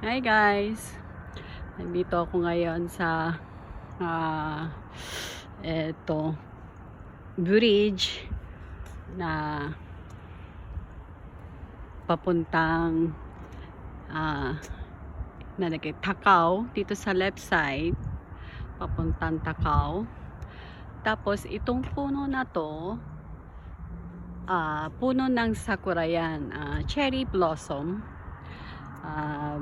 Hi guys! Nandito ako ngayon sa eto bridge na papuntang Takao, dito sa left side papuntang Takao. Tapos itong puno na to, puno ng sakura yan, cherry blossom.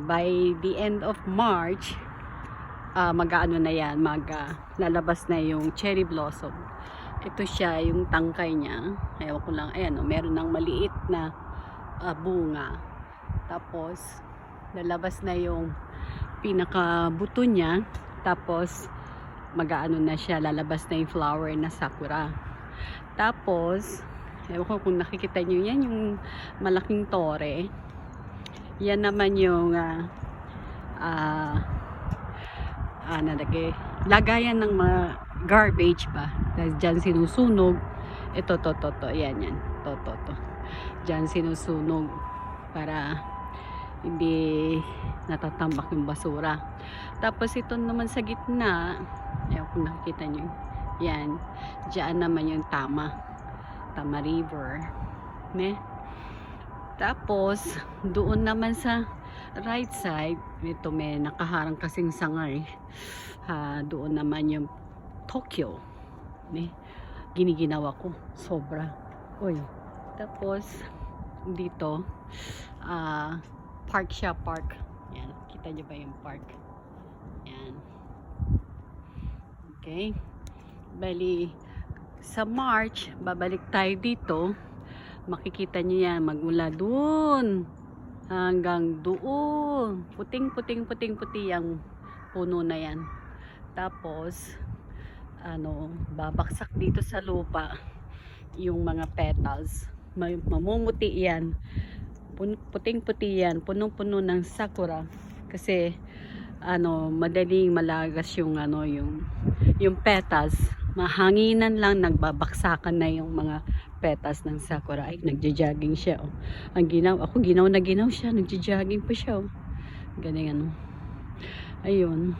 By the end of March, mag-aano na yan, lalabas na yung cherry blossom. Ito siya, yung tangkay niya. Ewan ko lang, ayan, meron ng maliit na bunga. Tapos, lalabas na yung pinakabuto niya. Tapos, mag-aano na siya, lalabas na yung flower na sakura. Tapos, ewan ko kung nakikita nyo yan, yung malaking tore. Yan naman yung lagayan ng mga garbage ba. Dahil dyan sinusunog. Ito, yan. To. Dyan sinusunog para hindi natatambak yung basura. Tapos ito naman sa gitna, ayan kung nakikita nyo. Yan. Dyan naman yung Tama River. Ne? Tapos, doon naman sa right side, ito may nakaharang kasing sangay. Doon naman yung Tokyo. Giniginawa ko. Sobra. Uy. Tapos, dito, park siya, park. Yan. Kita nyo ba yung park? Yan. Okay. Bali, sa March, babalik tayo dito. Makikita nyo yan, magmula doon hanggang doon, puting ang puno na yan. Tapos babaksak dito sa lupa yung mga petals, mamumuti yan, puting yan, punong-puno ng sakura. Kasi madaling malagas yung yung petals, mahanginan lang, nagbabaksakan na yung mga petals ng sakura. Ay, nagja-jogging siya, oh. Ginaw siya, nagja-jogging pa siya, oh. Galing, ayun,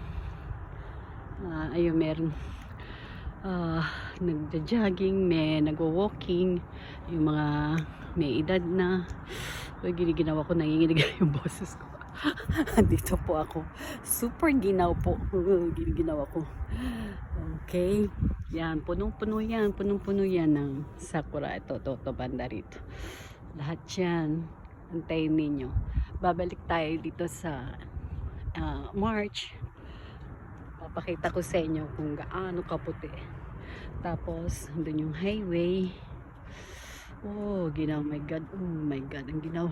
meron nagja-jogging, may nagwo-walking, yung mga may edad na. Uy, giniginawa ko, nanginginig yung boses ko. Dito po ako, super ginaw po. Giniginawa ko. Okay, yan, punong-puno yan ng sakura. Ito, banda rito. Lahat yan, antayin ninyo. Babalik tayo dito sa March. Papakita ko sa inyo kung gaano kaputi. Tapos, doon yung highway. Oh, ginaw, my god, ang ginaw.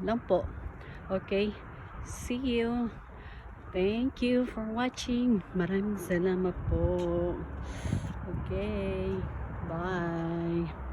Lang po. Okay, see you. Thank you for watching. Maraming salamat po. Okay, bye.